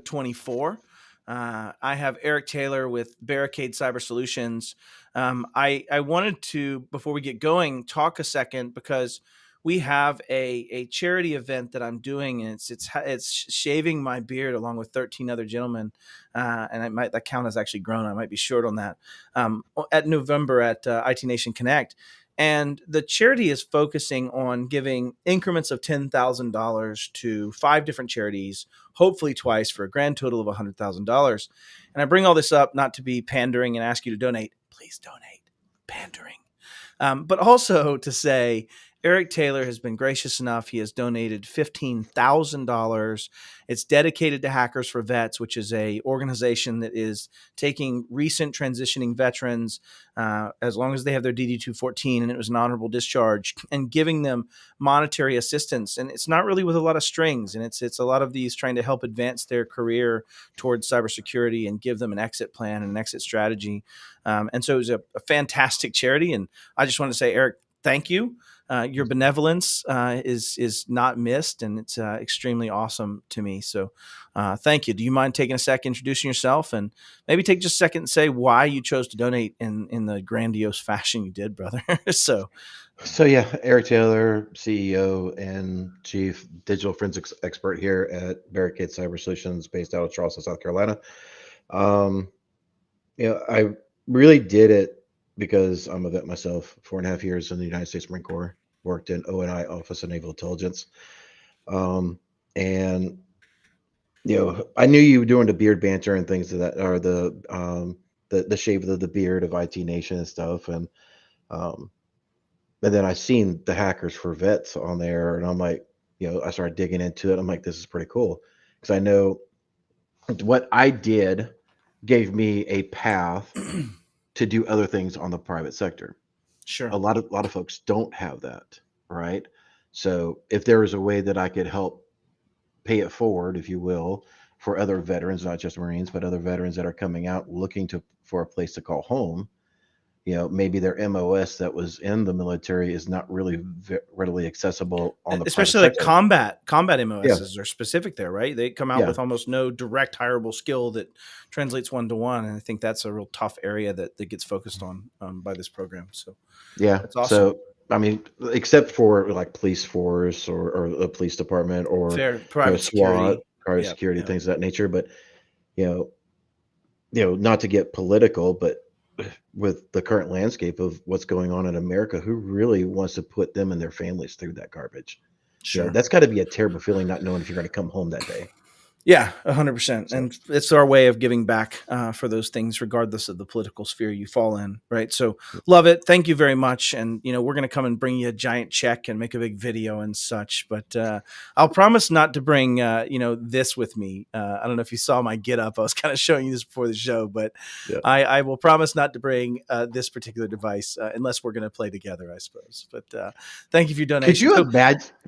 24. I have Eric Taylor with Barricade Cyber Solutions. I wanted to, before we get going, talk a second because we have a charity event that I'm doing, and it's shaving my beard along with 13 other gentlemen, and that count has actually grown. I might be short on that. At November at IT Nation Connect. And the charity is focusing on giving increments of $10,000 to 5 different charities, hopefully twice, for a grand total of $100,000. And I bring all this up not to be pandering and ask you to donate. Please donate. Pandering. But also to say, Eric Taylor has been gracious enough. He has donated $15,000. It's dedicated to Hackers for Vets, which is a organization that is taking recent transitioning veterans, as long as they have their DD-214 and it was an honorable discharge, and giving them monetary assistance. And it's not really with a lot of strings, and it's a lot of these trying to help advance their career towards cybersecurity and give them an exit plan and an exit strategy. And so it was a fantastic charity. And I just want to say, Eric, thank you. Your benevolence is not missed, and it's extremely awesome to me. So thank you. Do you mind taking a second, introducing yourself, and maybe take just a second and say why you chose to donate in the grandiose fashion you did, brother? So yeah, Eric Taylor, CEO and Chief Digital Forensics Expert here at Barricade Cyber Solutions, based out of Charleston, South Carolina. I really did it because I'm a vet myself. 4.5 years in the United States Marine Corps, worked in ONI, Office of Naval Intelligence. And I knew you were doing the beard banter and things of that, or the shave of the beard of IT Nation and stuff. And then I seen the Hackers for Vets on there, and I'm like, I started digging into it. I'm like, this is pretty cool, because I know what I did gave me a path to do other things on the private sector. Sure. A lot of folks don't have that, right? So if there was a way that I could help pay it forward, if you will, for other veterans, not just Marines, but other veterans that are coming out looking for a place to call home, maybe their MOS that was in the military is not really readily accessible on the especially like combat MOSs are specific there, right? They come out with almost no direct hireable skill that translates one-to-one, and I think that's a real tough area that gets focused on by this program. So yeah, that's awesome. So I mean, except for like police force or a police department or private security, security, things of that nature. But not to get political, but with the current landscape of what's going on in America, who really wants to put them and their families through that garbage? Sure. That's got to be a terrible feeling, not knowing if you're going to come home that day. Yeah, 100%. And it's our way of giving back for those things, regardless of the political sphere you fall in, right? So love it. Thank you very much. And, we're going to come and bring you a giant check and make a big video and such. But I'll promise not to bring, this with me. I don't know if you saw my get up. I was kind of showing you this before the show, but I will promise not to bring this particular device unless we're going to play together, I suppose. But thank you for your donation.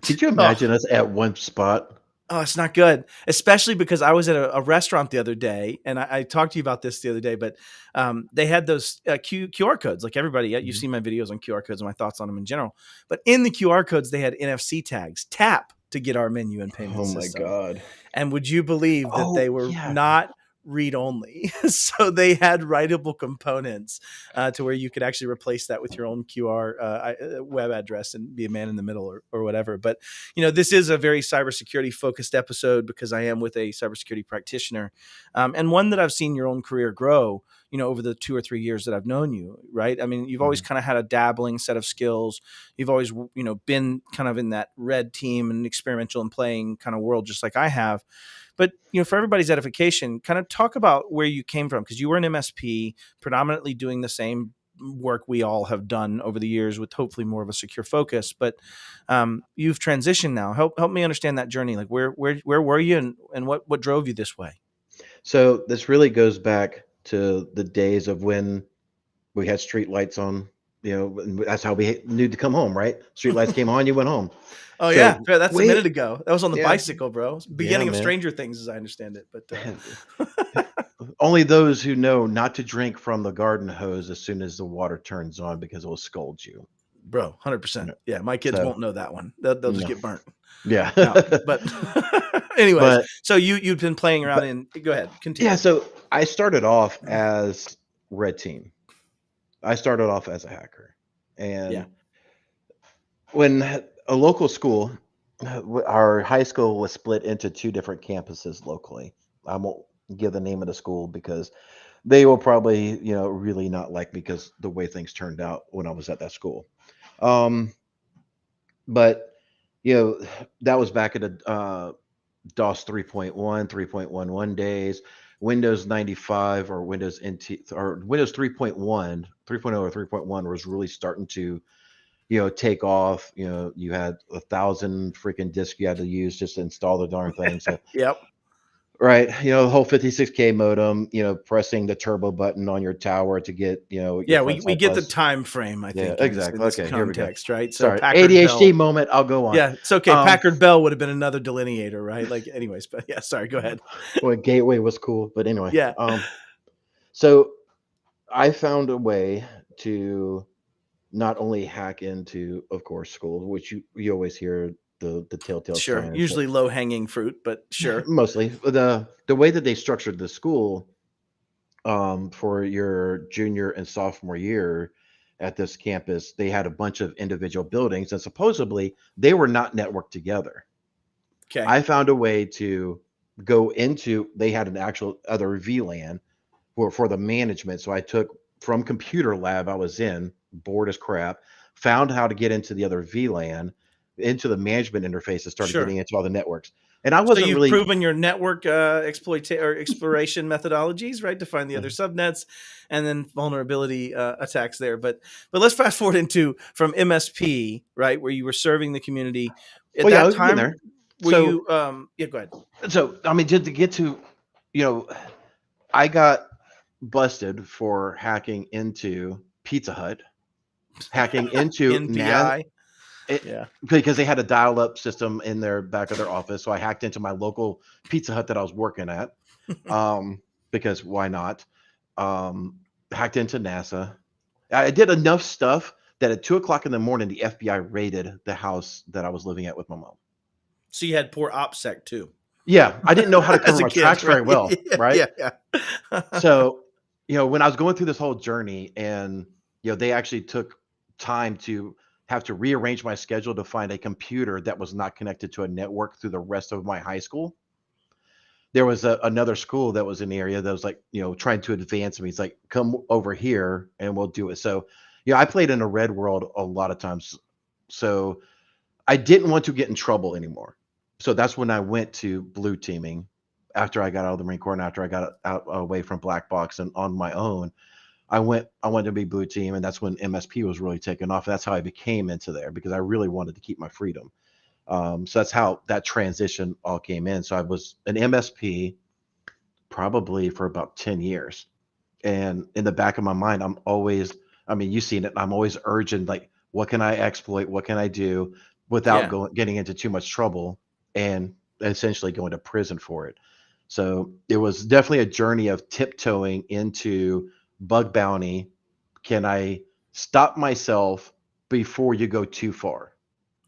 Could you imagine us at one spot? Oh, it's not good, especially because I was at a restaurant the other day, and I talked to you about this the other day, but they had those QR codes, like everybody. You've seen my videos on QR codes and my thoughts on them in general. But in the QR codes, they had NFC tags. Tap to get our menu and payment system. Oh, my God. And would you believe that they were not read only? So they had writable components to where you could actually replace that with your own QR web address and be a man in the middle or whatever. But this is a very cybersecurity focused episode because I am with a cybersecurity practitioner, and one that I've seen your own career grow over the 2 or 3 years that I've known you, right? I mean, you've always kind of had a dabbling set of skills. You've always been kind of in that red team and experimental and playing kind of world, just like I have. But, for everybody's edification, kind of talk about where you came from, because you were an MSP, predominantly doing the same work we all have done over the years with hopefully more of a secure focus. But you've transitioned now. Help me understand that journey. Like where were you and what drove you this way? So this really goes back to the days of when we had street lights on. That's how we knew to come home, right? Street lights came on, you went home. Oh, so, yeah, that's a minute ago. That was on the bicycle, bro. Beginning of Stranger Things, as I understand it. But only those who know not to drink from the garden hose as soon as the water turns on, because it will scold you. bro, 100%. Yeah. Yeah, my kids So won't know that one. They'll just no, get burnt. yeah, No, but anyways, but so you've been playing around but in. Go ahead, yeah. continue. So I started off as red team. I started off as a hacker, Yeah, and when a local school, our high school was split into two different campuses locally. I won't give the name of the school because they will probably, really not like me because the way things turned out when I was at that school. Um, but you know, that was back in the DOS 3.1, 3.11 days. Windows 95 or Windows NT or Windows 3.1, 3.0 or 3.1 was really starting to take off. You had 1,000 freaking disks you had to use just to install the darn thing. So, yep, right, the whole 56K modem, pressing the turbo button on your tower to get, your yeah. We frontside get the bus. time frame, I Yeah, think, in exactly. this Okay, here we go. context, right? So Sorry, Packard ADHD Bell. moment. I'll go on. Yeah, it's okay. Um, Packard Bell would have been another delineator, right? Like, anyways, but yeah, sorry. Go ahead. well, Gateway was cool, but anyway. Yeah, So I found a way to not only hack into, of course, school, which you always hear the telltale sure. signs, but Usually low hanging fruit, but sure. mostly the way that they structured the school for your junior and sophomore year at this campus, they had a bunch of individual buildings, and supposedly they were not networked together. Okay, I found a way to go into. They had an actual other VLAN for the management. So I took from computer lab I was in, bored as crap, found how to get into the other VLAN, into the management interface, and started sure. getting into all the networks. And I So wasn't you've really, proven your network or exploration methodologies, right, to find the other Mhm. subnets, and then vulnerability attacks there. But let's fast forward into from MSP, right, where you were serving the community at Well, yeah, that we can get time. there. Were So, you? Yeah, go ahead. I mean, just to get to, you know, I got busted for hacking into Pizza Hut, hacking into NAS, NPI. it, Yeah. because they had a dial-up system in their back of their office. So I hacked into my local Pizza Hut that I was working at, because why not? Um, Hacked into NASA. I did enough stuff that at 2 o'clock in the morning, the FBI raided the house that I was living at with my mom. So you had poor OPSEC too, Yeah, I didn't know how to cover as a my kid, tracks right? very well, right? Yeah, yeah. So, when I was going through this whole journey and, they actually took time to have to rearrange my schedule to find a computer that was not connected to a network through the rest of my high school. There was another school that was in the area that was like, trying to advance me. It's like, come over here and we'll do it. So, I played in a red world a lot of times. So I didn't want to get in trouble anymore. So that's when I went to blue teaming after I got out of the Marine Corps and after I got out away from black box and on my own. I wanted to be blue team, and that's when MSP was really taking off. That's how I became into there because I really wanted to keep my freedom. So that's how that transition all came in. So I was an MSP probably for about 10 years. And in the back of my mind, I'm always, I mean, you've seen it. I'm always urging, like, what can I exploit? What can I do without Yeah. getting into too much trouble and essentially going to prison for it? So it was definitely a journey of tiptoeing into bug bounty. Can I stop myself before you go too far?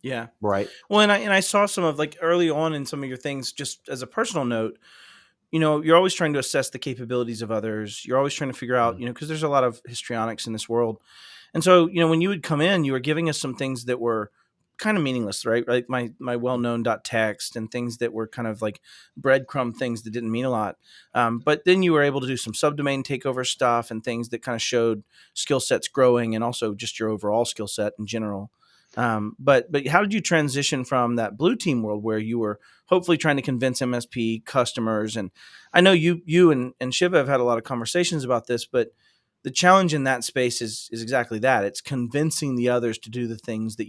Yeah. Right. Well, and I saw some of like early on in some of your things, just as a personal note, you're always trying to assess the capabilities of others. You're always trying to figure out, Mhm. because there's a lot of histrionics in this world. And so, when you would come in, you were giving us some things that were kind of meaningless, right? Like my well-known .text and things that were kind of like breadcrumb things that didn't mean a lot. But then you were able to do some subdomain takeover stuff and things that kind of showed skill sets growing and also just your overall skill set in general. But how did you transition from that blue team world where you were hopefully trying to convince MSP customers? And I know you and Shiva have had a lot of conversations about this, but the challenge in that space is exactly that. It's convincing the others to do the things that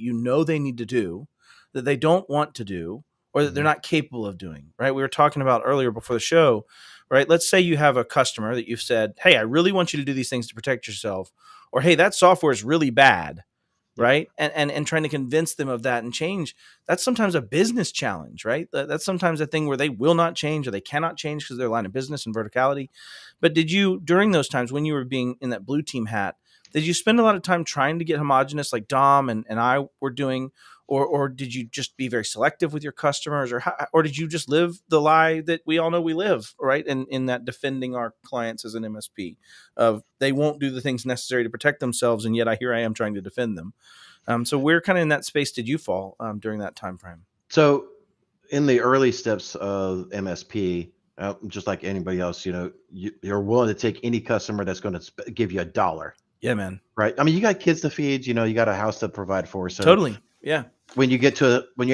they need to do, that they don't want to do, or that they're Mhm. not capable of doing, right? We were talking about earlier before the show, right? Let's say you have a customer that you've said, hey, I really want you to do these things to protect yourself, or hey, that software is really bad, Yep. right? And trying to convince them of that and change. That's sometimes a business challenge, right? That's sometimes a thing where they will not change or they cannot change because of their line of business and verticality. But did you, during those times when you were being in that blue team hat, Did you spend a lot of time trying to get homogenous like Dom and I were doing, or did you just be very selective with your customers, or did you just live the lie that we all know we live, right? In that defending our clients as an MSP of they won't do the things necessary to protect themselves, and yet here I am trying to defend them. So where kind of in that space did you fall during that time frame? So in the early steps of MSP, just like anybody else, you're willing to take any customer that's going to give you $1, Yeah, man. right? I mean, you got kids to feed, you got a house to provide for. So Totally. Yeah. when you're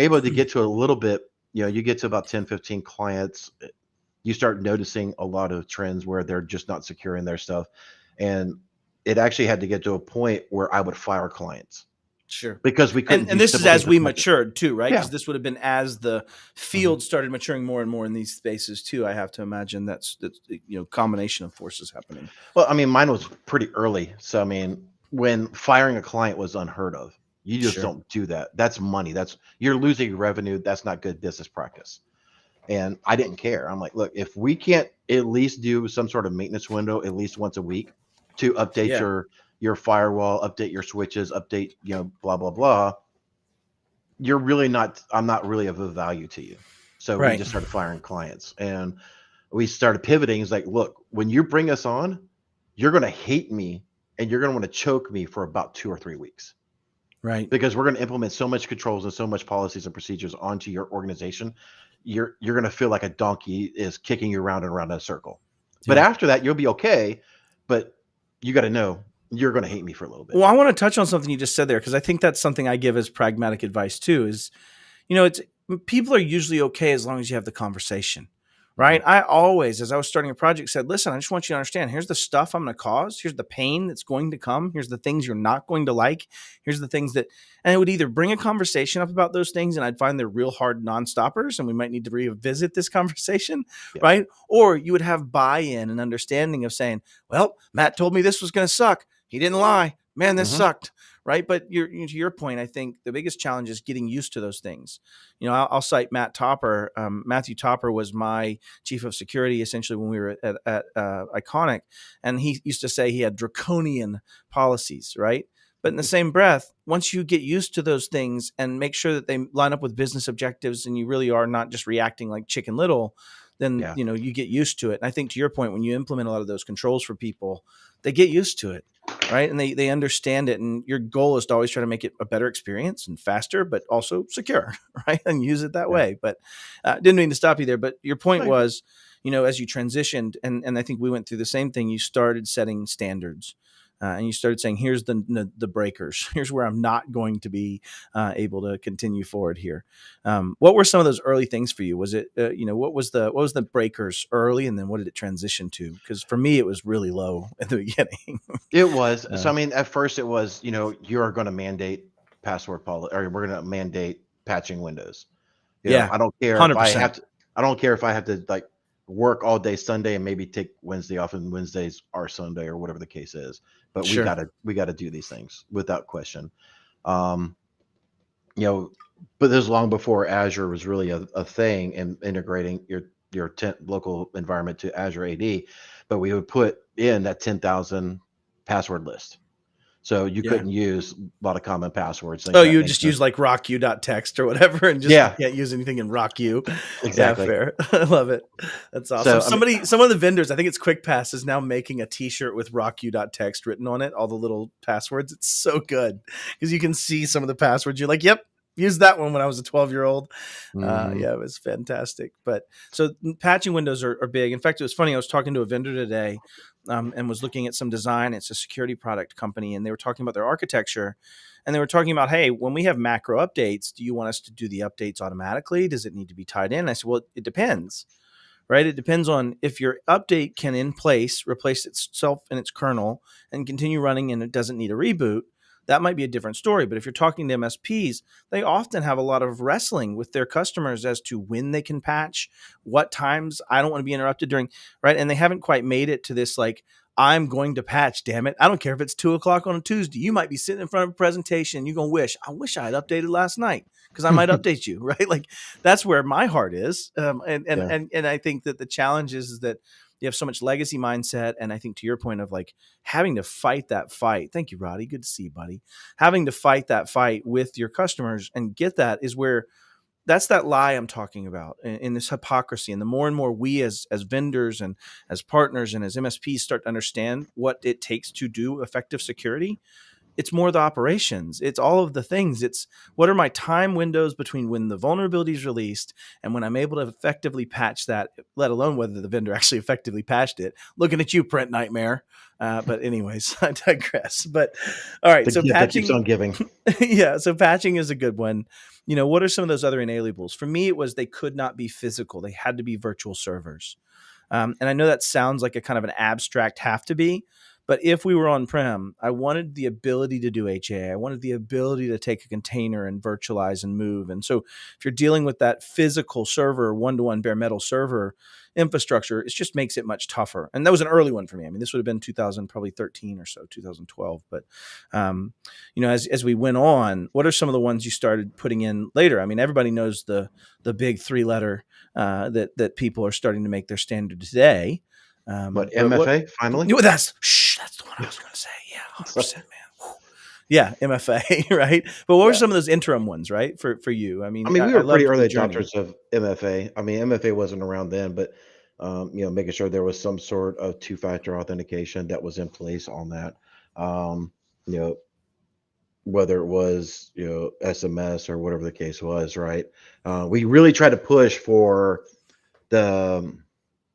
able to get to a little bit, you get to about 10, 15 clients, you start noticing a lot of trends where they're just not securing their stuff. And it actually had to get to a point where I would fire clients Sure. because we couldn't And do this is simple as things we like it. matured too, right? Yeah. Because this would have been as the Mhm. field started maturing more and more in these spaces too. I have to imagine that's combination of forces happening. Well, I mean, mine was pretty early. So, I mean, when firing a client was unheard of, you just Sure. don't do that. That's money. You're losing revenue. That's not good business practice. And I didn't care. I'm like, look, if we can't at least do some sort of maintenance window at least once a week to update Yeah. your firewall, update your switches, update, blah, blah, blah, I'm not really of a value to you. So we Right. just started firing clients and we started pivoting. It's like, look, when you bring us on, you're going to hate me and you're going to want to choke me for about 2 or 3 weeks Right. because we're going to implement so much controls and so much policies and procedures onto your organization. You're going to feel like a donkey is kicking you around and around in a circle. But Yeah. after that, you'll be okay. But you got to know you're going to hate me for a little bit. Well, I want to touch on something you just said there because I think that's something I give as pragmatic advice too. It's people are usually okay as long as you have the conversation, Mhm. right? I always, as I was starting a project, said, listen, I just want you to understand, here's the stuff I'm going to cause. Here's the pain that's going to come. Here's the things you're not going to like. Here's the things that, and it would either bring a conversation up about those things and I'd find they're real hard non-stoppers and we might need to revisit this conversation, Yeah. right? Or you would have buy-in and understanding of saying, well, Matt told me this was going to suck. He didn't lie. Man, this Hmm. sucked. Right. But to your point, I think the biggest challenge is getting used to those things. I'll cite Matt Topper. Matthew Topper was my chief of security essentially when we were at Iconic. And he used to say he had draconian policies. Right. But in the same breath, once you get used to those things and make sure that they line up with business objectives and you really are not just reacting like Chicken Little, then, Yeah. you get used to it. And I think to your point, when you implement a lot of those controls for people, they get used to it. Right. And they understand it. And your goal is to always try to make it a better experience and faster, but also secure. Right. And use it that Yeah. way. But didn't mean to stop you there. But your point No, you're good. was, as you transitioned, and I think we went through the same thing, you started setting standards. And you started saying, "Here's the breakers. Here's where I'm not going to be able to continue forward here." What were some of those early things for you? Was it, what was the breakers early, and then what did it transition to? Because for me, it was really low at the beginning. It was. uh, So I mean, at first it was, you are going to mandate password policy, or we're going to mandate patching windows. yeah, I don't care if I have 100%. to. I don't care if I have to like work all day Sunday and maybe take Wednesday off, and Wednesdays are Sunday or whatever the case is. But Sure. we gotta do these things without question. Um, you know, but this is long before Azure was really a thing and integrating your local environment to Azure AD. But we would put in that 10,000 password list. So you Yeah. couldn't use a lot of common passwords, things Oh, of that you would just nature. use like rocku.txt or whatever, and just you Yeah, can't use anything in rocku. Yeah, exactly. fair. I love it. That's awesome. So I mean, Some of the vendors, I think it's QuickPass, is now making a T-shirt with rocku.txt written on it, all the little passwords. It's so good because you can see some of the passwords. You're like, yep, used that one when I was a 12-year-old. mhm, Yeah, it was fantastic. But so patching windows are big. In fact, it was funny. I was talking to a vendor today and was looking at some design. It's a security product company, and they were talking about their architecture. And they were talking about, hey, when we have macro updates, do you want us to do the updates automatically? Does it need to be tied in? I said, well, it depends, right? It depends on if your update can in place replace itself in its kernel and continue running and it doesn't need a reboot. That might be a different story. But if you're talking to MSPs, they often have a lot of wrestling with their customers as to when they can patch, what times I don't want to be interrupted during, right? And they haven't quite made it to this like, I'm going to patch, damn it. I don't care if it's 2 o'clock on a Tuesday. You might be sitting in front of a presentation and you're going to I wish I had updated last night because I might update you, right? Like that's where my heart is. And, and, yeah, and, and I think that the challenge is that You have so much legacy mindset. And I think to your point of like having to fight that fight. Thank you, Roddy. Good to see you, buddy. Having to fight that fight with your customers and get that is where that's that lie I'm talking about in this hypocrisy. And the more and more we as vendors and as partners and as MSPs start to understand what it takes to do effective security, it's more the operations. It's all of the things. It's what are my time windows between when the vulnerability is released and when I'm able to effectively patch that, let alone whether the vendor actually effectively patched it. Looking at you, Print Nightmare. But anyways, I digress. But all right, The so gift that keeps patching, on giving. yeah, so patching is a good one. What are some of those other inaliables? For me, it was they could not be physical. They had to be virtual servers. And I know that sounds like a kind of an abstract have to be, but if we were on-prem, I wanted the ability to do HA. I wanted the ability to take a container and virtualize and move. And so if you're dealing with that physical server, one-to-one bare metal server infrastructure, it just makes it much tougher. And that was an early one for me. I mean, this would have been 2013 or so, 2012. But, as we went on, what are some of the ones you started putting in later? I mean, everybody knows the big three-letter that people are starting to make their standard today. But But what? MFA finally. That's the one I was going to say. Yeah, 100%, man. Whew. Yeah, MFA, right? But what were Yeah. some of those interim ones, right? For you, I I mean, mean, we I were pretty loved the early journey. adopters of MFA. I mean, MFA wasn't around then, but making sure there was some sort of two-factor authentication that was in place on that. Um, you know, whether it was SMS or whatever the case was, right? We really tried to push for the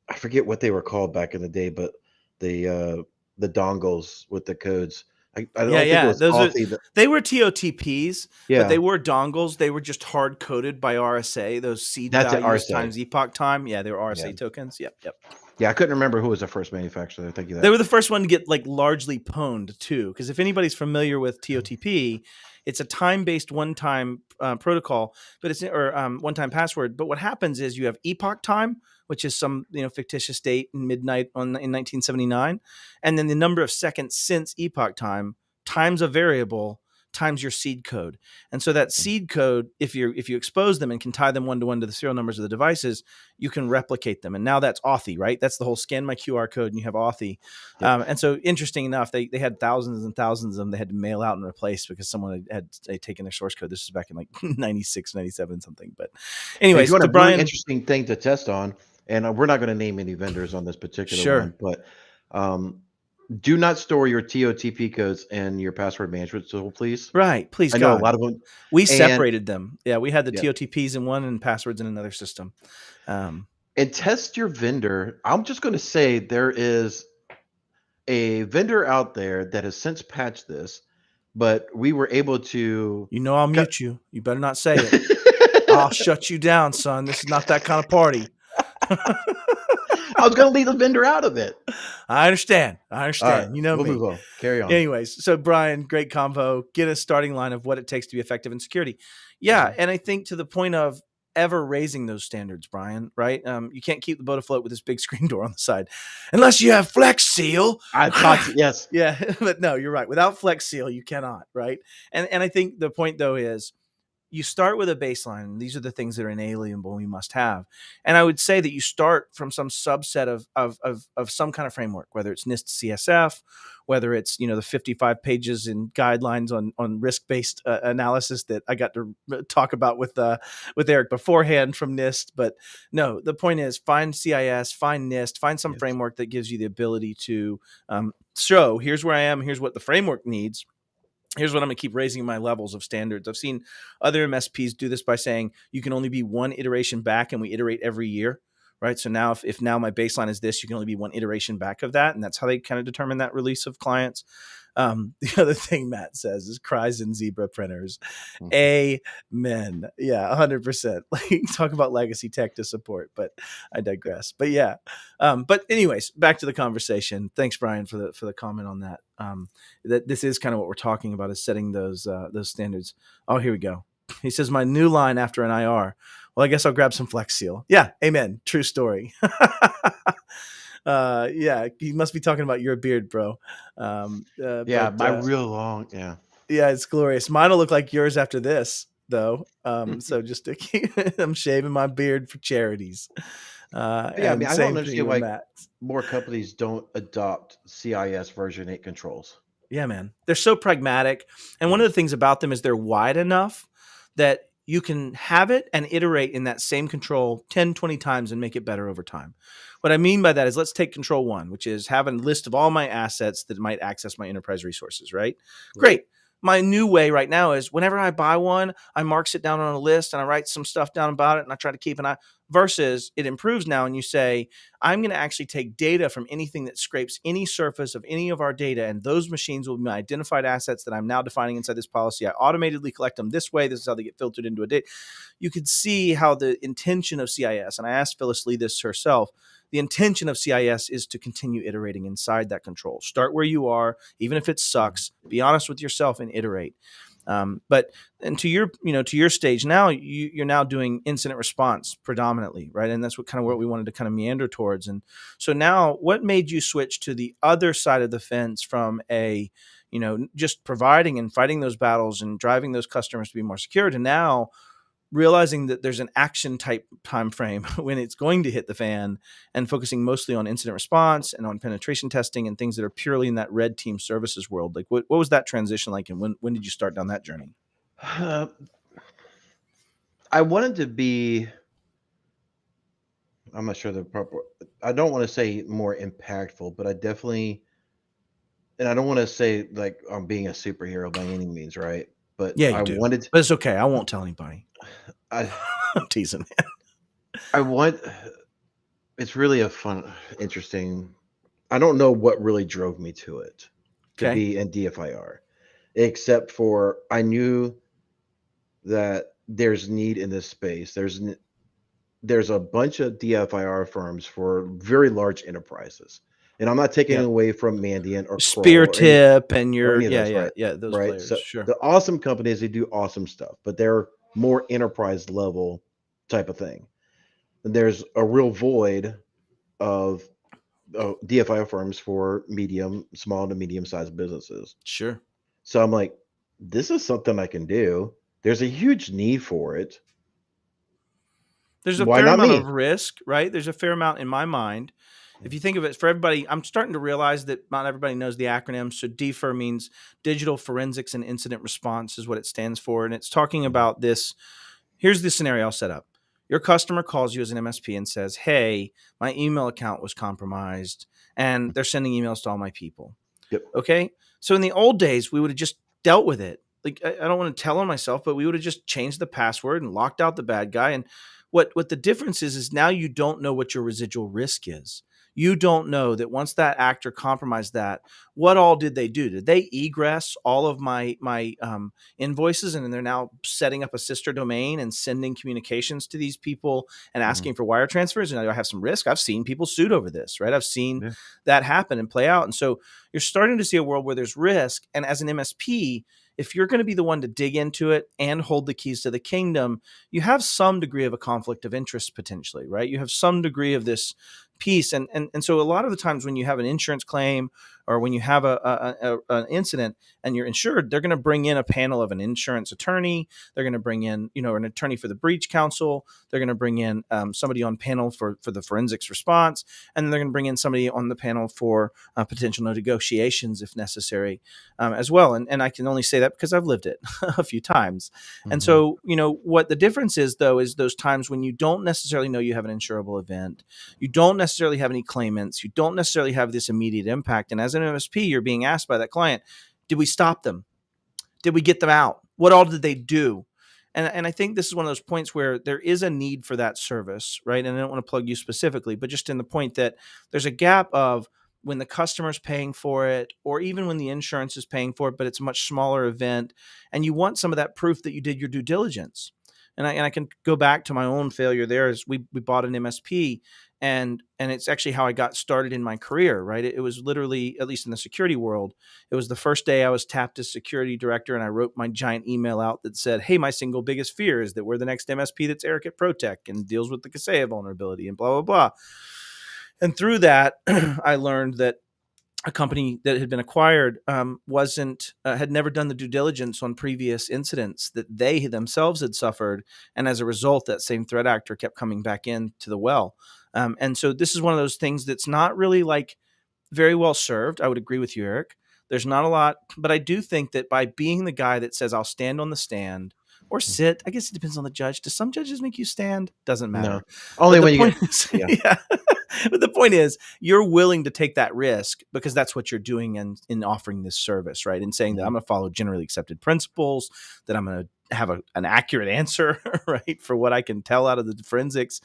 I forget what they were called back in the day, but the dongles with the codes. I Yeah, don't think it yeah. was Those are Authy. they were TOTPs, but they Yeah, were dongles. They were just hard coded by RSA. Those seed that's it. values RSA. times epoch time. Yeah, they were Yeah, RSA tokens. Yep, yep. yeah. I couldn't remember who was the first manufacturer. Thank you They that. were the first one to get like largely pwned too, because if anybody's familiar with TOTP, it's a time-based one-time protocol, but it's or one-time password. But what happens is you have epoch time, which is some fictitious date in midnight in 1979, and then the number of seconds since epoch time times a variable times your seed code. And so that seed code, if you expose them and can tie them one-to-one to the serial numbers of the devices, you can replicate them. And now that's Authy, right? That's the whole scan my QR code and you have Authy. Yep. And so interesting enough, they had thousands and thousands of them they had to mail out and replace because someone had taken their source code. This is back in like 96, 97 something. But And if you anyways, want so a really Brian, interesting thing to test on, and we're not going to name any vendors on this particular sure. one, but um, do not store your TOTP codes in your password management tool, please. Right. Please, I know a God. lot of them, We and separated them. Yeah, we had the yeah, TOTPs in one and passwords in another system. and test your vendor. I'm just going to say there is a vendor out there that has since patched this, but we were able to I'll cut. mute you. You better not say it. I'll shut you down, son. This is not that kind of party. I was going to leave the vendor out of it. I understand. All right, You know we'll me. move on. Carry on. Anyways, so Brian, great convo. Get a starting line of what it takes to be effective in security. Yeah, Mhm. and I think to the point of ever raising those standards, Brian. Right? You can't keep the boat afloat with this big screen door on the side, unless you have Flex Seal. I thought yes. Yeah, but no, you're right. Without Flex Seal, you cannot. Right? And I think the point though is you start with a baseline. These are the things that are inalienable we must have. And I would say that you start from some subset of some kind of framework, whether it's NIST CSF, whether it's, the 55 pages in guidelines on risk-based analysis that I got to talk about with Eric beforehand from NIST. But no, the point is find CIS, find NIST, find some Yes. framework that gives you the ability to show here's where I am, here's what the framework needs. Here's what I'm going to keep raising my levels of standards. I've seen other MSPs do this by saying you can only be one iteration back and we iterate every year, right? So now if now my baseline is this, you can only be one iteration back of that. And that's how they kind of determine that release of clients. The other thing Matt says is cries in zebra printers. Mhm. Amen. Yeah, 100%. Like talk about legacy tech to support, but I digress. But yeah. But anyways, back to the conversation. Thanks, Brian, for the comment on that. That this is kind of what we're talking about is setting those standards. Oh, here we go. He says my new line after an IR. Well, I guess I'll grab some Flex Seal. Yeah, amen. True story. Yeah, he must be talking about your beard, bro. Yeah, But my real long. Yeah. yeah, it's glorious. Mine will look like yours after this, though. So just to keep, I'm shaving my beard for charities. Yeah, I mean, And I don't same thing understand with why Matt. more companies don't adopt CIS version 8 controls. Yeah, man. They're so pragmatic. And one Yeah. of the things about them is they're wide enough that you can have it and iterate in that same control 10, 20 times and make it better over time. What I mean by that is let's take control one, which is have a list of all my assets that might access my enterprise resources, right? Yep. Great. My new way right now is whenever I buy one, I mark it down on a list and I write some stuff down about it and I try to keep an eye versus it improves now and you say, I'm going to actually take data from anything that scrapes any surface of any of our data, and those machines will be my identified assets that I'm now defining inside this policy. I automatically collect them this way. This is how they get filtered into a data. You could see how the intention of CIS, and I asked Phyllis Lee this herself, the intention of CIS is to continue iterating inside that control. Start where you are, even if it sucks. Be honest with yourself and iterate. But and to your to your stage now, you're now doing incident response predominantly, right? And that's what kind of what we wanted to kind of meander towards. And so now, what made you switch to the other side of the fence from a just providing and fighting those battles and driving those customers to be more secure to now realizing that there's an action type time frame when it's going to hit the fan and focusing mostly on incident response and on penetration testing and things that are purely in that red team services world? Like what was that transition like, and when did you start down that journey? Uh, I wanted to be, I'm not sure the proper, I don't want to say more impactful, but I definitely, and I don't want to say like I'm being a superhero by any means, right? But Yeah, I you do, wanted, but it's okay, I won't tell anybody. I, I'm teasing. I want, it's really a fun, interesting, I don't know what really drove me to it, to Okay. be in DFIR, except for I knew that there's need in this space. There's a bunch of DFIR firms for very large enterprises. And I'm not taking Yep. away from Mandiant or Kroll Spear tip and or your any of those, right? yeah those Right. players, So sure. the awesome companies, they do awesome stuff, but they're more enterprise level type of thing. And there's a real void of DFIR firms for small to medium sized businesses. Sure. So I'm like, this is something I can do. There's a huge need for it. There's a Why fair not amount of me? risk, right? There's a fair amount in my mind. If you think of it for everybody, I'm starting to realize that not everybody knows the acronym. So DFIR means Digital Forensics and Incident Response is what it stands for. And it's talking Mhm. about this. Here's the scenario I'll set up. Your customer calls you as an MSP and says, hey, my email account was compromised and they're sending emails to all my people. Yep. Okay. So in the old days, we would have just dealt with it. Like I don't want to tell on myself, but we would have just changed the password and locked out the bad guy. And what the difference is now you don't know what your residual risk is. You don't know that once that actor compromised that, what all did they do? Did they egress all of my invoices and then they're now setting up a sister domain and sending communications to these people and Mhm. asking for wire transfers? And I have some risk. I've seen people sued over this, right? I've seen Yeah. that happen and play out. And so you're starting to see a world where there's risk. And as an MSP, if you're going to be the one to dig into it and hold the keys to the kingdom, you have some degree of a conflict of interest potentially, right? You have some degree of this piece. And so a lot of the times when you have an insurance claim or when you have an incident and you're insured, they're going to bring in a panel of an insurance attorney. They're going to bring in, an attorney for the breach counsel. They're going to bring in somebody on panel for the forensics response. And then they're going to bring in somebody on the panel for potential negotiations if necessary as well. And I can only say that because I've lived it a few times. And Mhm. so, what the difference is, though, is those times when you don't necessarily know you have an insurable event, you don't necessarily have any claimants, you don't necessarily have this immediate impact. And as an MSP, you're being asked by that client, did we stop them? Did we get them out? What all did they do? And I think this is one of those points where there is a need for that service, right? And I don't want to plug you specifically, but just in the point that there's a gap of when the customer's paying for it, or even when the insurance is paying for it, but it's a much smaller event, and you want some of that proof that you did your due diligence. And I can go back to my own failure there. Is we bought an MSP, and it's actually how I got started in my career, right? It was literally, at least in the security world, it was the first day I was tapped as security director, and I wrote my giant email out that said, hey, my single biggest fear is that we're the next MSP that's Aerojet ProTech and deals with the Kaseya vulnerability and blah, blah, blah. And through that, I learned that a company that had been acquired wasn't had never done the due diligence on previous incidents that they themselves had suffered, and as a result, that same threat actor kept coming back into the well. And so this is one of those things that's not really like very well served. I would agree with you, Eric. There's not a lot, but I do think that by being the guy that says I'll stand on the stand or sit, I guess it depends on the judge. Do some judges make you stand? Doesn't No, matter. only But the when you point get, is, yeah. yeah. But the point is, you're willing to take that risk because that's what you're doing in offering this service, right? And saying that Mhm. I'm going to follow generally accepted principles, that I'm going to have an accurate answer, right, for what I can tell out of the forensics.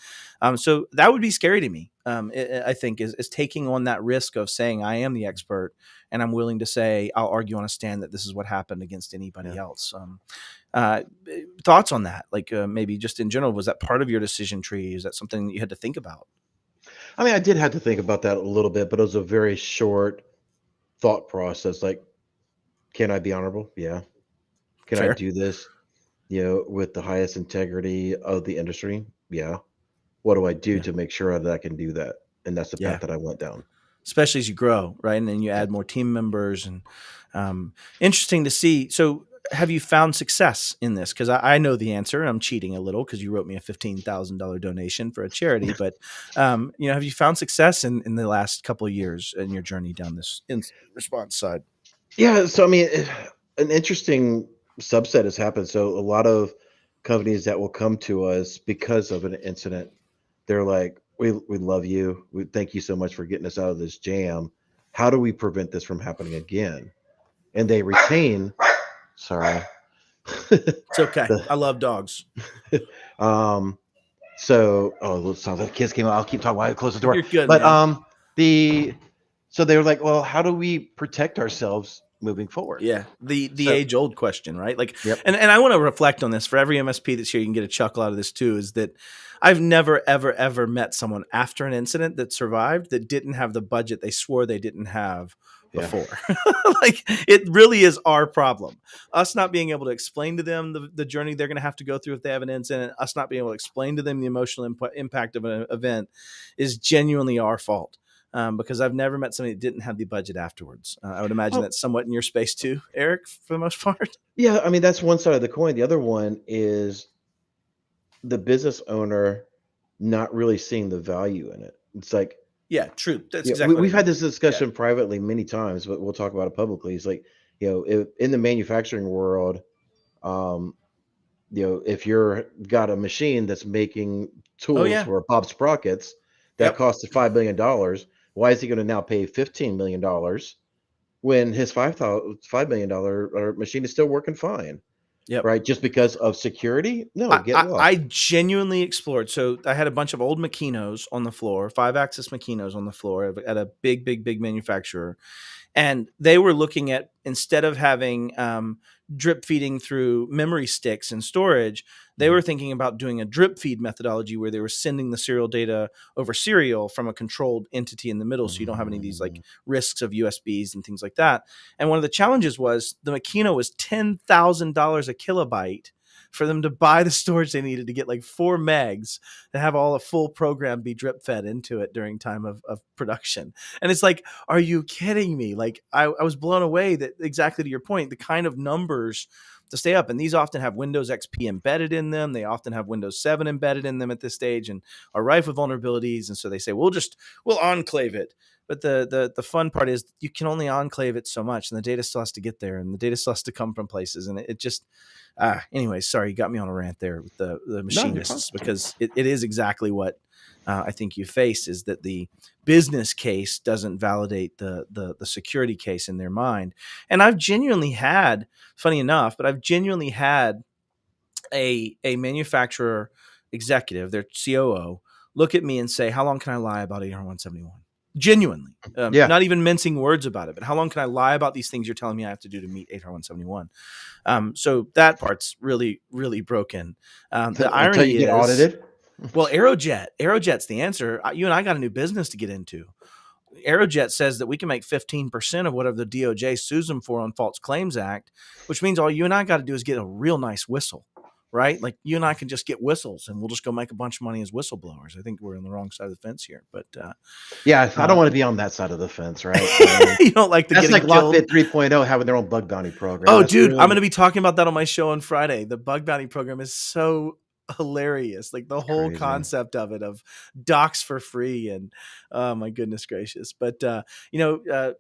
So that would be scary to me. I think is taking on that risk of saying I am the expert and I'm willing to say I'll argue on a stand that this is what happened against anybody Yeah. else. Uh, Thoughts on that? Like maybe just in general, was that part of your decision tree? Is that something that you had to think about? I mean, I did have to think about that a little bit, but it was a very short thought process. Like, can I be honorable? Yeah. Can I Fair. do this, with the highest integrity of the industry? Yeah. What do I do Yeah. to make sure that I can do that? And that's the path Yeah. that I went down. Especially as you grow, right? And then you Yeah. add more team members and interesting to see. So have you found success in this? Because I know the answer. I'm cheating a little because you wrote me a $15,000 donation for a charity. But have you found success in the last couple of years in your journey down this response side? Yeah. So, I mean, an interesting subset has happened. So, a lot of companies that will come to us because of an incident, they're like, we love you. We thank you so much for getting us out of this jam. How do we prevent this from happening again? And they retain, sorry, It's okay. the I love dogs. um so it sounds like the kids came out. I'll keep talking while I close the door. You're good, But man. the so they were like, well, how do we protect ourselves moving forward? Yeah, the So age old question, right? Like, yep. and I want to reflect on this for every MSP that's here. You can get a chuckle out of this too. Is that I've never ever met someone after an incident that survived that didn't have the budget they swore they didn't have Yeah. before. Like, it really is our problem. Us not being able to explain to them the journey they're going to have to go through if they have an incident. Us not being able to explain to them the emotional impact of an event is genuinely our fault. Because I've never met somebody that didn't have the budget afterwards. I would imagine Oh, that's somewhat in your space too, Eric, for the most part. yeah, I mean that's one side of the coin. The other one is the business owner not really seeing the value in it. It's like, Yeah, true. That's yeah, we, exactly what I we've had mean. this Yeah. discussion privately many times, but we'll talk about it publicly. It's like, in the manufacturing world, um, if you're got a machine that's making Oh tools yeah. for Bob Sprockets that Yep. costs $5 million, why is he going to now pay $15 million when his $5 million machine is still working fine? Yep. Right? Just because of security? No, I, get I, I lost. genuinely explored. So I had a bunch of old Makinos on the floor, 5-axis Makinos on the floor at a big manufacturer. And they were looking at, instead of having drip feeding through memory sticks and storage, they Mhm. were thinking about doing a drip feed methodology where they were sending the serial data over serial from a controlled entity in the middle. So you don't have any of these like Mm, risks of USBs and things like that. And one of the challenges was the Makino was $10,000 a kilobyte for them to buy the storage they needed to get like 4 megs to have all a full program be drip fed into it during time of production. And it's like, are you kidding me? Like, I was blown away that, exactly to your point, the kind of numbers to stay up. And these often have Windows XP embedded in them. They often have Windows 7 embedded in them at this stage and are rife with vulnerabilities. And so they say, we'll enclave it. But the fun part is you can only enclave it so much, and the data still has to get there, and the data still has to come from places, and it just anyway. Sorry, you got me on a rant there with the no, you're fine. machinists, because it is exactly what I think you face, is that the business case doesn't validate the security case in their mind. And I've genuinely had, funny enough, but I've genuinely had a manufacturer executive, their COO, look at me and say, "How long can I lie about 80171?" Genuinely, Yeah. not even mincing words about it, but how long can I lie about these things you're telling me I have to do to meet 80171? So that part's really broken. The Until you irony get is, audited. well, Aerojet's the answer. You and I got a new business to get into. Aerojet says that we can make 15% of whatever the DOJ sues them for on False Claims Act, which means all you and I got to do is get a real nice whistle. right? Like you and I can just get whistles and we'll just go make a bunch of money as whistleblowers. I think we're on the wrong side of the fence here, but Yeah, I don't uh, want to be on that side of the fence, right? I mean, you don't like the that's getting like killed. Lockbit 3.0 having their own bug bounty program. Oh, That's dude, I'm going to really be talking about that on my show on Friday. The bug bounty program is so hilarious. Like the whole crazy. concept of it, of docs for free, and oh my goodness gracious. But you know,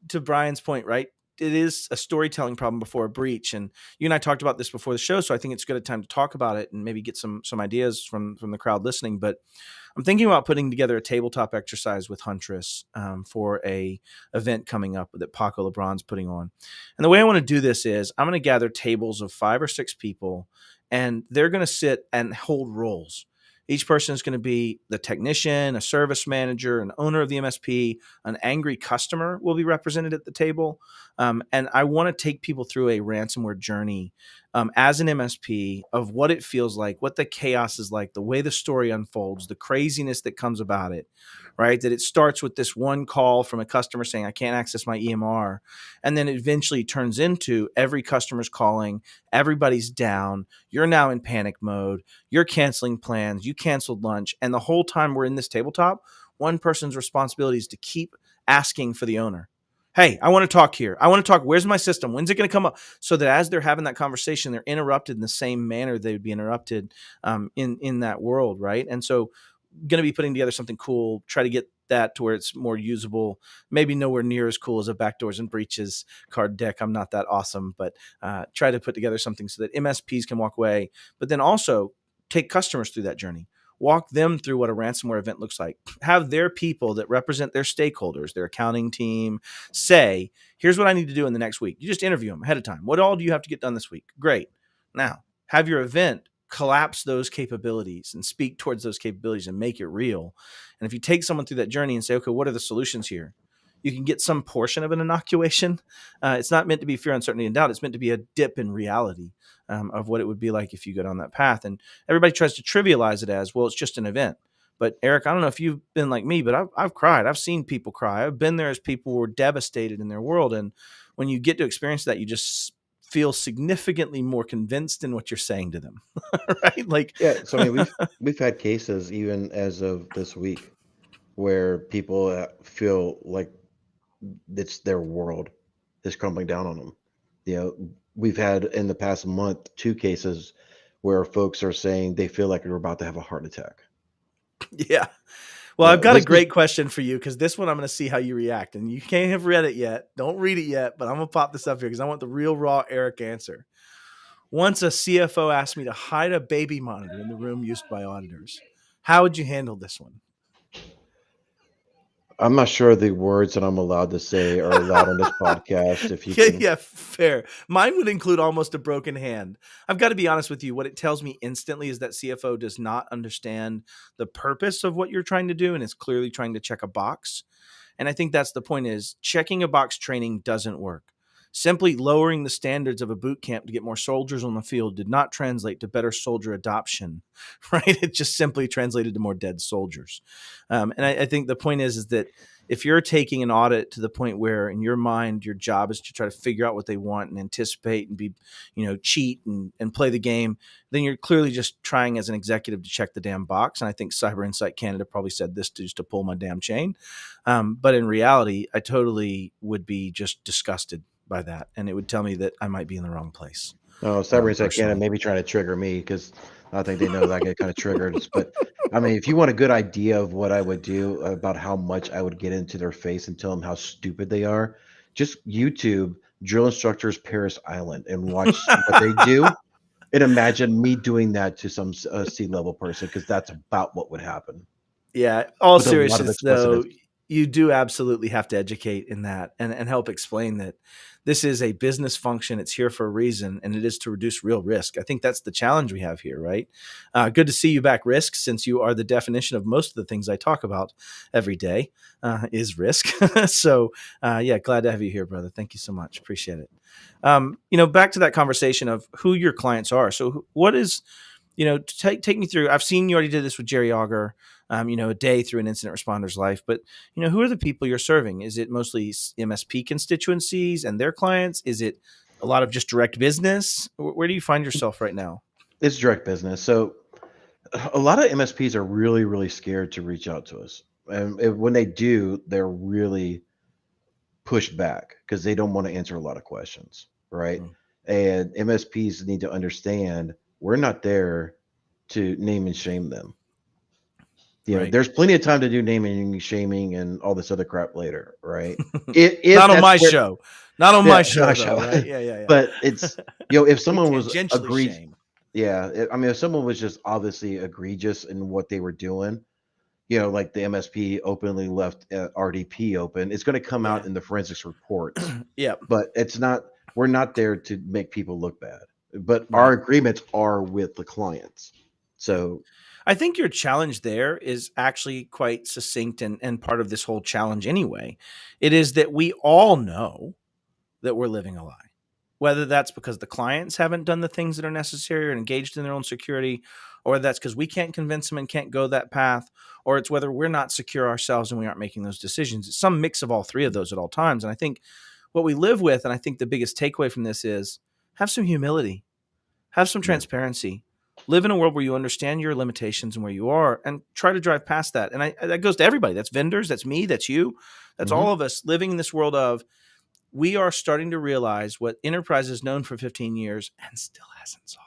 to Brian's point, right? It is a storytelling problem before a breach, and you and I talked about this before the show, so I think it's good a time to talk about it and maybe get some ideas from the crowd listening. But I'm thinking about putting together a tabletop exercise with Huntress for a event coming up that Paco LeBron's putting on. And the way I want to do this is I'm going to gather tables of 5 or 6 people, and they're going to sit and hold roles. Each person is going to be the technician, a service manager, an owner of the MSP, an angry customer will be represented at the table. And I want to take people through a ransomware journey as an MSP of what it feels like, what the chaos is like, the way the story unfolds, the craziness that comes about it, right? That it starts with this one call from a customer saying, I can't access my EMR. And then it eventually turns into every customer's calling, everybody's down, you're now in panic mode, you're canceling plans, you canceled lunch. And the whole time we're in this tabletop, one person's responsibility is to keep asking for the owner. Hey, I want to talk here. I want to talk. Where's my system? When's it going to come up? So that as they're having that conversation, they're interrupted in the same manner they would be interrupted in that world, right? And so, going to be putting together something cool. Try to get that to where it's more usable. Maybe nowhere near as cool as a backdoors and breaches card deck. I'm not that awesome, but try to put together something so that MSPs can walk away, but then also take customers through that journey. Walk them through what a ransomware event looks like. Have their people that represent their stakeholders, their accounting team, say, here's what I need to do in the next week. You just interview them ahead of time. What all do you have to get done this week? Great. Now, have your event collapse those capabilities and speak towards those capabilities and make it real. And if you take someone through that journey and say, okay, what are the solutions here? You can get some portion of an inoculation. It's not meant to be fear, uncertainty, and doubt. It's meant to be a dip in reality of what it would be like if you go down that path. And everybody tries to trivialize it as, well, it's just an event. But Eric, I don't know if you've been like me, but I've cried. I've seen people cry. I've been there as people were devastated in their world. And when you get to experience that, you just feel significantly more convinced in what you're saying to them. Right? Like, Yeah, so I mean, we've had cases even as of this week where people feel like it's their world is crumbling down on them. You know, we've had in the past month 2 cases where folks are saying they feel like they're about to have a heart attack. yeah. Well, You I've know, got a this is great question for you because this one I'm going to see how you react. And you can't have read it yet. Don't read it yet, but I'm going to pop this up here because I want the real raw Eric answer. Once a CFO asked me to hide a baby monitor in the room used by auditors. How would you handle this one? I'm not sure the words that I'm allowed to say are allowed on this podcast. If you Yeah, can, yeah, fair. Mine would include almost a broken hand. I've got to be honest with you. What it tells me instantly is that CFO does not understand the purpose of what you're trying to do and is clearly trying to check a box. And I think that's the point is checking a box training doesn't work. Simply lowering the standards of a boot camp to get more soldiers on the field did not translate to better soldier adoption, right? It just simply translated to more dead soldiers. And I think the point is that if you're taking an audit to the point where in your mind your job is to try to figure out what they want and anticipate and be, cheat and play the game, then you're clearly just trying as an executive to check the damn box. And I think Cyber Insight Canada probably said this just to pull my damn chain. But in reality, I totally would be just disgusted by that, and it would tell me that I might be in the wrong place. oh, Cyber Insight Canada Personally, maybe trying to trigger me because I think they know that I get kind of triggered. But I mean, if you want a good idea of what I would do about how much I would get into their face and tell them how stupid they are, just YouTube drill instructors Paris Island and watch what they do. And imagine me doing that to some C-level person because that's about what would happen yeah. All with a lot of seriousness, though, explicitness. you do absolutely have to educate in that and help explain that this is a business function. It's here for a reason, and it is to reduce real risk. I think that's the challenge we have here, right? Good to see you back, risk, since you are the definition of most of the things I talk about every day is risk. So, yeah, glad to have you here, brother. Thank you so much. Appreciate it. Back to that conversation of who your clients are. So, what is take me through. I've seen you already did this with Jerry Auger, a day through an incident responder's life. But who are the people you're serving? Is it mostly MSP constituencies and their clients? Is it a lot of just direct business? Where do you find yourself right now? It's direct business. So a lot of MSPs are really, really scared to reach out to us. And when they do, they're really pushed back because they don't want to answer a lot of questions, right? Mm, And MSPs need to understand we're not there to name and shame them. right. There's plenty of time to do naming and shaming and all this other crap later, right? If Not on that's my where, show. Not on yeah, my show no, though, show. right? Yeah, yeah, But yeah. it's, if We someone was tangentially agreed, shame. yeah, I mean, if someone was just obviously egregious in what they were doing, like the MSP openly left RDP open, it's going to come Yeah. out in the forensics reports. Yep. But we're not there to make people look bad. But our Right. agreements are with the clients. Yeah. So, I think your challenge there is actually quite succinct and part of this whole challenge anyway. It is that we all know that we're living a lie. Whether that's because the clients haven't done the things that are necessary or engaged in their own security, or whether that's because we can't convince them and can't go that path, or it's whether we're not secure ourselves and we aren't making those decisions. It's some mix of all three of those at all times. And I think what we live with, and I think the biggest takeaway from this is have some humility, have some yeah. transparency, live in a world where you understand your limitations and where you are, and try to drive past that. And that goes to everybody. That's vendors, that's me, that's you, that's Hmm. all of us living in this world of we are starting to realize what enterprise has known for 15 years and still hasn't solved.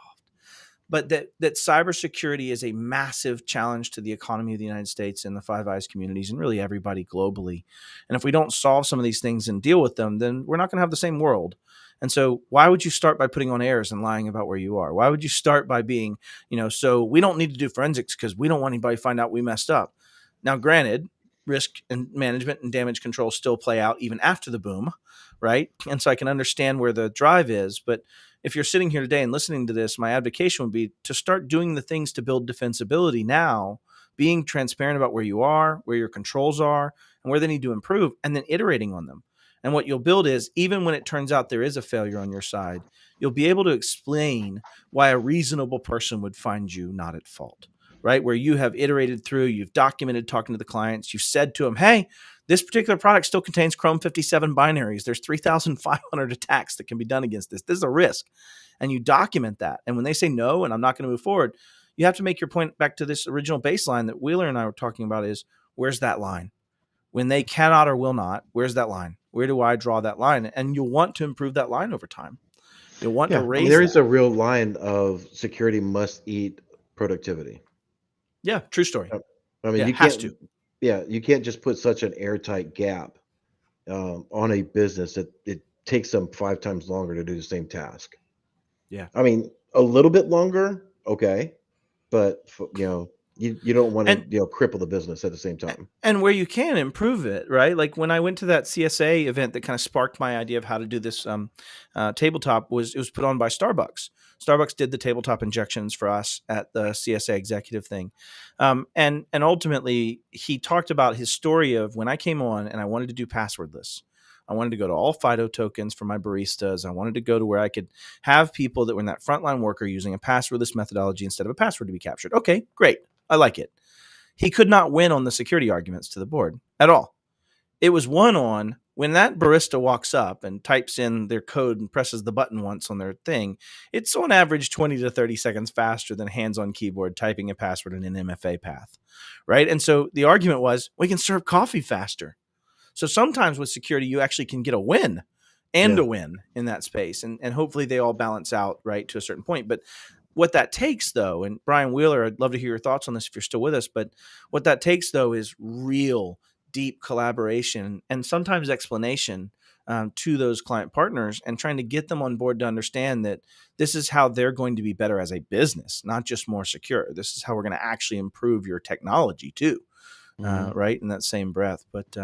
But that cybersecurity is a massive challenge to the economy of the United States and the Five Eyes communities and really everybody globally. And if we don't solve some of these things and deal with them, then we're not going to have the same world. And so why would you start by putting on airs and lying about where you are? Why would you start by being, so we don't need to do forensics because we don't want anybody to find out we messed up. Now, granted, risk and management and damage control still play out even after the boom, right? And so I can understand where the drive is, but if you're sitting here today and listening to this, my advocation would be to start doing the things to build defensibility now, being transparent about where you are, where your controls are, and where they need to improve, and then iterating on them. And what you'll build is, even when it turns out there is a failure on your side, you'll be able to explain why a reasonable person would find you not at fault, right? Where you have iterated through, you've documented talking to the clients, you've said to them, hey, this particular product still contains Chrome 57 binaries. There's 3,500 attacks that can be done against this. This is a risk. And you document that. And when they say no, and I'm not going to move forward, you have to make your point back to this original baseline that Wheeler and I were talking about is where's that line? When they cannot or will not, where's that line? Where do I draw that line? And you'll want to improve that line over time. You'll want to Yeah. I mean, raise there is that. a real line of security must eat productivity. Yeah, true story. Uh, I mean, Yeah, you has can't, to. yeah, you can't just put such an airtight gap on a business that it takes them 5 times longer to do the same task. Yeah. I mean, a little bit longer, okay, but you don't want to And cripple the business at the same time. and where you can improve it, right? Like when I went to that CSA event that kind of sparked my idea of how to do this tabletop it was put on by Starbucks. Starbucks did the tabletop injections for us at the CSA executive thing, and ultimately he talked about his story of when I came on and I wanted to do passwordless. I wanted to go to all FIDO tokens for my baristas. I wanted to go to where I could have people that were in that frontline worker using a passwordless methodology instead of a password to be captured. Okay, great. I like it. He could not win on the security arguments to the board at all. It was won on when that barista walks up and types in their code and presses the button once on their thing. It's on average 20 to 30 seconds faster than hands on keyboard typing a password in an MFA path, right? And so the argument was we can serve coffee faster. So sometimes with security, you actually can get a win and Yeah. a win in that space. And hopefully they all balance out, right, to a certain point. But what that takes, though, and Brian Wheeler, I'd love to hear your thoughts on this if you're still with us, but what that takes, though, is real deep collaboration and sometimes explanation to those client partners and trying to get them on board to understand that this is how they're going to be better as a business, not just more secure. This is how we're going to actually improve your technology, too. Hmm. Right in that same breath, but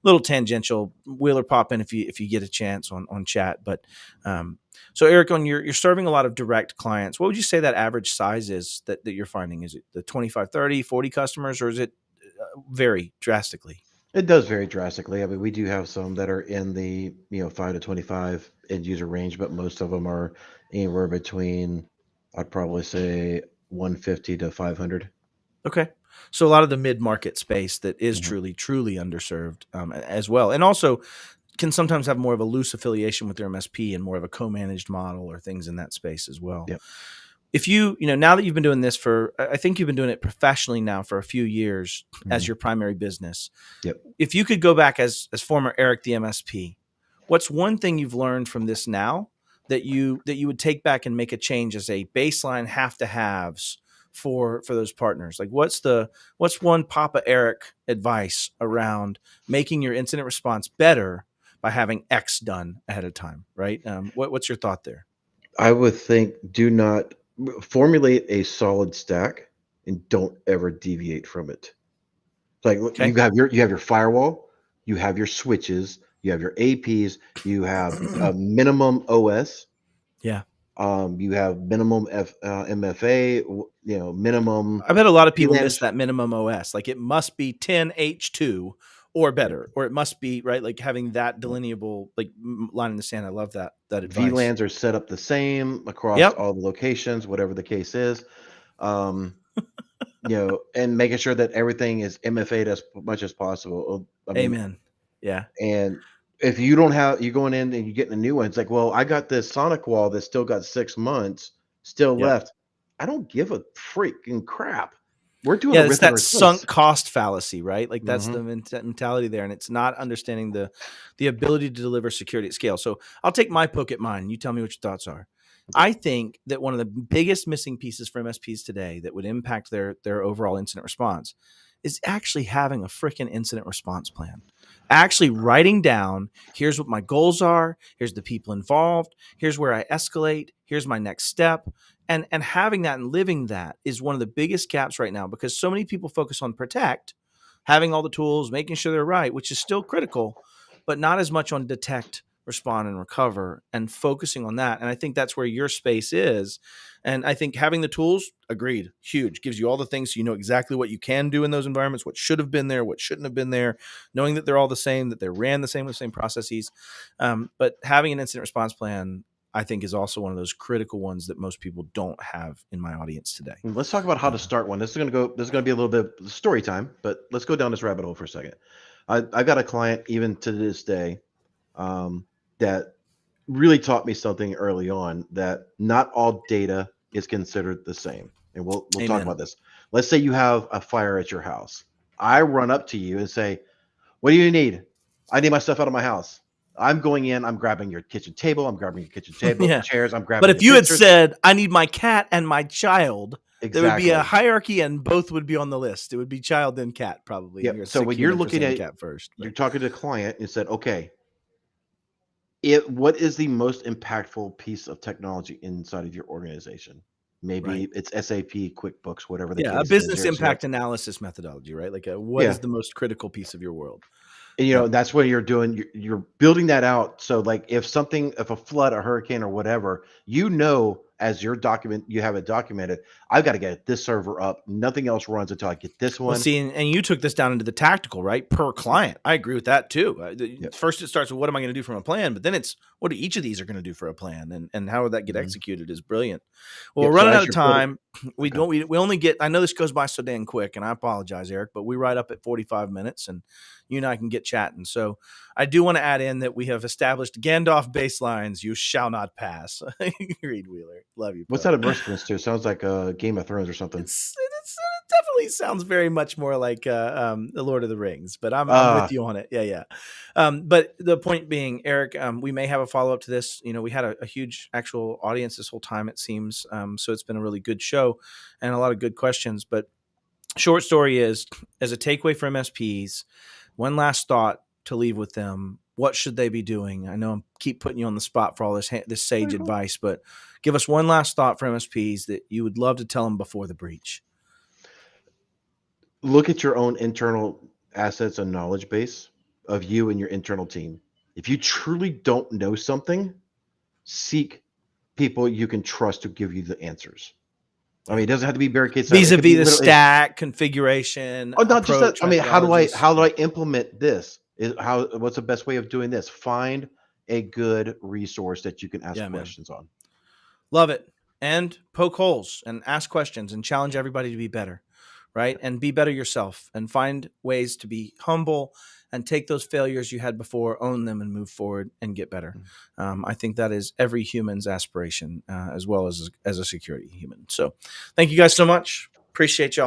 little tangential. Wheeler, pop in if you get a chance on chat. But so Eric, on you're serving a lot of direct clients. What would you say that average size is that you're finding? Is it the 25, 30, 40 customers, or is it vary drastically? It does vary drastically. I mean, we do have some that are in the 5 to 25 end user range, but most of them are anywhere between, I'd probably say, 150 to 500. Okay. So a lot of the mid-market space that is Hmm. truly underserved as well, and also can sometimes have more of a loose affiliation with their MSP and more of a co-managed model or things in that space as well. Yeah. if now that you've been doing this I think you've been doing it professionally now for a few years as Mhm. your primary business. Yep. If you could go back as former Eric the MSP, what's one thing you've learned from this now that you would take back and make a change as a baseline have to haves for those partners? Like what's one Papa Eric advice around making your incident response better by having X done ahead of time, right? What's your thought there? I would think do not formulate a solid stack and don't ever deviate from it. Like look, Okay. you have your firewall, you have your switches, you have your APs, you have a minimum OS, Yeah. you have minimum MFA, minimum I bet a lot of people miss VLANs. that minimum OS. Like it must be 10H2 or better, or it must be right. Like having that delineable like line in the sand. I love that advice. VLANs are set up the same across Yep. all the locations, whatever the case is. Um, and making sure that everything is MFA'd as much as possible. I mean, Amen. Yeah. and if you don't have, you're going in and you're getting a new one. It's like, well, I got this Sonic wall that's still got 6 months still Yep. left. I don't give a freaking crap. We're doing a Yeah, it's rip and that replace. sunk cost fallacy, right? Like that's Hmm. the mentality there, and it's not understanding the ability to deliver security at scale. So I'll take my poke at mine. You tell me what your thoughts are. Okay. I think that one of the biggest missing pieces for MSPs today that would impact their overall incident response is actually having a freaking incident response plan. Actually writing down, here's what my goals are, here's the people involved, here's where I escalate, here's my next step. And having that and living that is one of the biggest gaps right now because so many people focus on protect, having all the tools, making sure they're right, which is still critical, but not as much on detect, respond, and recover and focusing on that. And I think that's where your space is. And I think having the tools, agreed, huge, gives you all the things so you know exactly what you can do in those environments, what should have been there, what shouldn't have been there, knowing that they're all the same, that they're ran the same with the same processes. But having an incident response plan, I think, is also one of those critical ones that most people don't have in my audience today. Let's talk about how to Uh, start one. This is gonna be a little bit of story time, but let's go down this rabbit hole for a second. I got a client even to this day um, that really taught me something early on that not all data is considered the same. And we'll talk Amen. about this. Let's say you have a fire at your house. I run up to you and say, "What do you need?" "I need my stuff out of my house." I'm going in, I'm grabbing your kitchen table, I'm grabbing your kitchen table Yeah. chairs, I'm But grabbing if the you had fixtures. said, I need my cat and my child, there would be a Exactly. hierarchy and both would be on the list. It would be child then cat, probably. And Yep. you're a So sick when you're human for looking saying at cat first. you're But talking to the client and said, "Okay, what is the most impactful piece of technology inside of your organization?" Maybe right. it's SAP, QuickBooks, whatever the Yeah. A case is. business impact analysis methodology, right? Like what Yeah. is the most critical piece of your world? And, Yep. that's what you're doing. You're building that out. So, like, if a flood, a hurricane, or whatever, as your document, you have it documented. I've got to get this server up. Nothing else runs until I get this Well, one. see, and you took this down into the tactical, right? Per client. I agree with that too. Yep. First, it starts with what am I going to do from a plan, but then it's what do each of these are going to do for a plan, and how would that get Mhm. executed is brilliant. Well, we're Yep. So running out as of you're building, time. We okay. don't. We only get. I know this goes by so dang quick, and I apologize, Eric, but we ride up at 45 minutes, and you and I can get chatting. So I do want to add in that we have established Gandalf baselines. You shall not pass. Reed Wheeler, love you, What's bro. that a reference to? Sounds like Game of Thrones or something. It definitely sounds very much more like the Lord of the Rings, but I'm with Ah, you on it. Yeah, yeah. But the point being, Eric, we may have a follow up to this. We had a huge actual audience this whole time, it seems. So it's been a really good show and a lot of good questions. But short story is, as a takeaway for MSPs, one last thought to leave with them. What should they be doing? I know I keep putting you on the spot for all this sage advice, but give us one last thought for MSPs that you would love to tell them before the breach. look at your own internal assets and knowledge base of you and your internal team. If you truly don't know something, seek people you can trust to give you the answers. I Yeah. mean, it doesn't have to be barricade cyber. It could be Vis-a-vis the literally, stack, configuration, oh, not just that. approach, I mean, methodologies. how do I implement this? What's the best way of doing this? Find a good resource that you can ask Yeah, man. questions on. Love it. And poke holes and ask questions and challenge everybody to be better. right? And be better yourself and find ways to be humble and take those failures you had before, own them, and move forward and get better. I think that is every human's aspiration, as well as a security human. So thank you guys so much. Appreciate y'all.